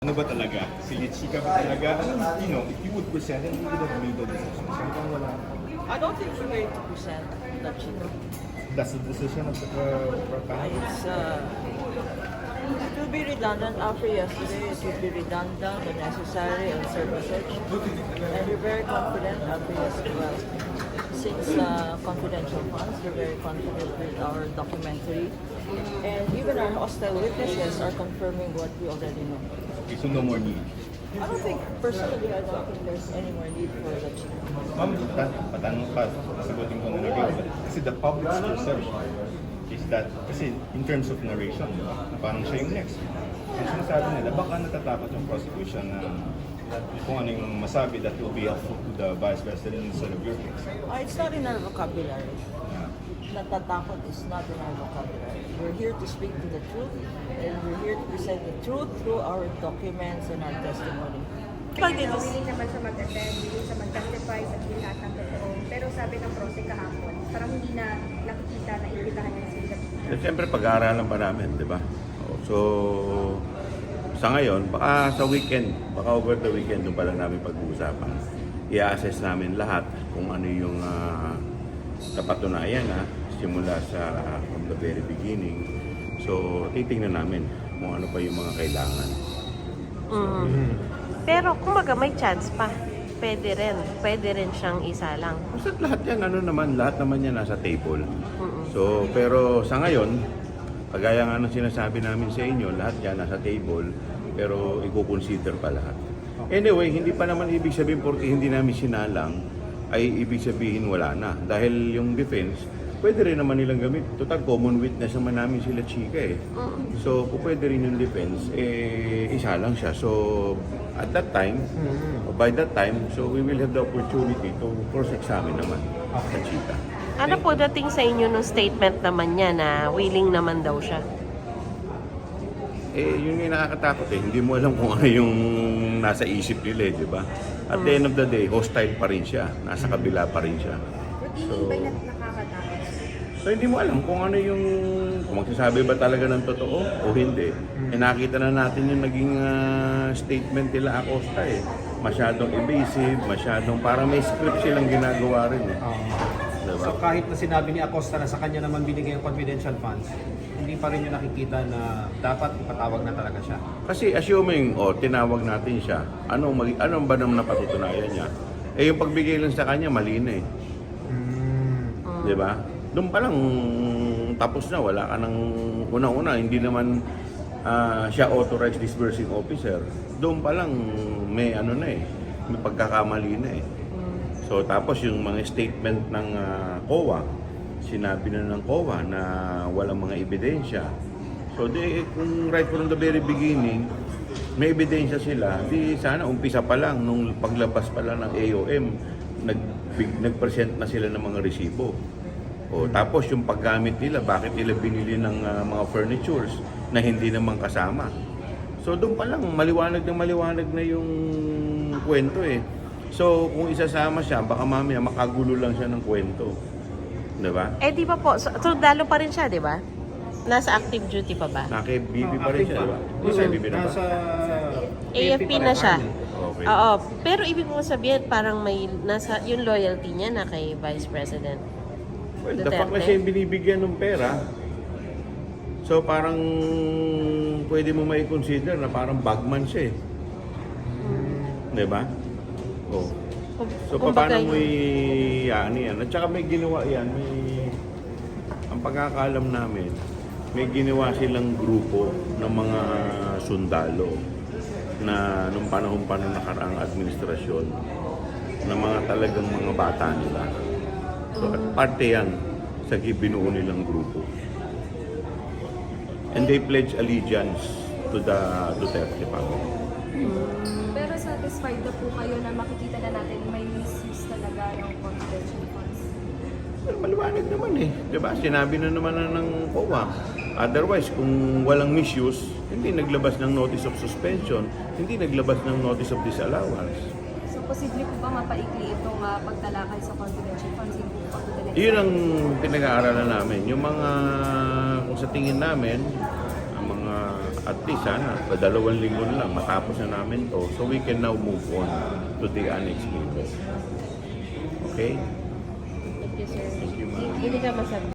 Ano ba talaga? Sige, chika ba talaga? You know, if you would present it, you would have made the decision. Siyempre wala. I don't think we're going to present the Chino. That's the decision of the panel. It will be redundant after yesterday. It will be redundant, unnecessary, unsurplusage. And we're very confident after yesterday. Well, since confidential funds, we're very confident with our documentary. And even our hostile witnesses are confirming what we already know. Okay, so no more need. I don't think, personally, I don't think there's any more need for the Chino. Ma'am, patanong pa, sagutin ko na rin. Kasi the public's perception is that, kasi in terms of narration, na parang siya yung next. Ang sinasabi nila, baka natatakot yung prosecution na kung ano yung masabi that will be helpful to the Vice President instead of your case. It's not in our vocabulary. Natatakot is not in our vocabulary. We're here to speak to the truth, and we're here to present the truth through our documents and our testimony. Willing naman siya mag-attend, willing siya mag-testify sa lahat ng totoo. Pero sabi ng prose kahapon, parang hindi na nakikita na imbitahan niya sila. Siyempre, pag-aaralan pa namin, di ba? So, sa ngayon, baka sa weekend, baka over the weekend, doon pa lang namin pag-uusapan. I-assess namin lahat kung ano yung napatunayan simula sa from the very beginning. So, titingnan namin kung ano pa yung mga kailangan. Pero kumaga may chance pa. Pwede rin siyang isalang. Basta lahat yan, lahat naman yan nasa table. So, pero sa ngayon, kagaya nga ng sinasabi namin sa inyo, lahat yan nasa table, pero i-consider pa lahat. Anyway, hindi pa naman ibig sabihin porque hindi namin sinalang, ay ibig sabihin wala na. Dahil yung defense, pwede rin naman nilang gamit. Total, common witness naman namin sila chika eh. So, kung pwede rin yung defense, isa lang siya. So, at that time, by that time, so we will have the opportunity to cross-examine naman sa chika. Ano po dating sa inyo nung statement naman niya na willing naman daw siya? Yun yung nakakatakot eh. Hindi mo alam kung ano yung nasa isip nila di ba? At the end of the day, hostile pa rin siya. Nasa kabila pa rin siya. Hindi ba nakakatakot? So hindi mo alam kung ano yung, kung magsasabi ba talaga ng totoo o hindi. Nakita na natin yung naging statement nila Acosta eh. Masyadong evasive, masyadong parang may script silang ginagawa rin eh. Diba? So kahit na sinabi ni Acosta na sa kanya naman binigay ang confidential funds, hindi pa rin yung nakikita na dapat ipatawag na talaga siya. Kasi assuming, tinawag natin siya, anong ba naman napatutunayan niya? Yung pagbigay lang sa kanya, mali na eh. Di ba? Doon pa lang tapos na, wala ka nang unang-una, hindi naman siya authorized disbursing officer. Doon pa lang may may pagkakamali na eh. So tapos yung mga statement ng COA, sinabi na ng COA na walang mga ebidensya. So kung right from the very beginning, may ebidensya sila, di sana umpisa pa lang, nung paglabas pa lang ng AOM, nag-present na sila ng mga resibo. Tapos yung paggamit nila, bakit nila binili ng mga furnitures na hindi naman kasama. So doon pa lang, maliwanag na yung kwento eh. So kung isasama siya, baka mamaya makagulo lang siya ng kwento. Diba? Di ba po, sundalo pa rin siya, di ba? Nasa active duty pa ba? Naki-BB pa rin siya, diba? Nasa BB na ba? Nasa AFP na siya. Okay. Oo, pero ibig mo sabihin parang may nasa yung loyalty niya na kay Vice President. Well, the fact na siya yung binibigyan ng pera, so parang pwede mo may consider na parang bagman siya eh. Diba? So paano mo yan? At saka may ginawa yan, ang pagkakalam namin, may ginawa silang grupo ng mga sundalo na nung panahon pa ng nakaraang administrasyon ng mga talagang mga bata nila. So at parte yan sa binuo nilang grupo. And they pledge allegiance to the Duterte family. Pero satisfied na po kayo na makikita na natin may misuse talaga ng confidential funds? Well, maliwanag naman eh. Diba? Sinabi na naman ng COA. Otherwise, kung walang misuse, hindi naglabas ng notice of suspension, hindi naglabas ng notice of disallowance. So posible po ba mapaikli itong pagtalakay sa confidential funds? Yun ang pinag-aaralan namin. Yung mga, kung sa tingin namin, ang mga At least sana, sa 2 linggo na lang, matapos na namin to. So we can now move on to the annex payment. Okay? Thank you, sir. Thank you, ma'am. Hindi ka masabi.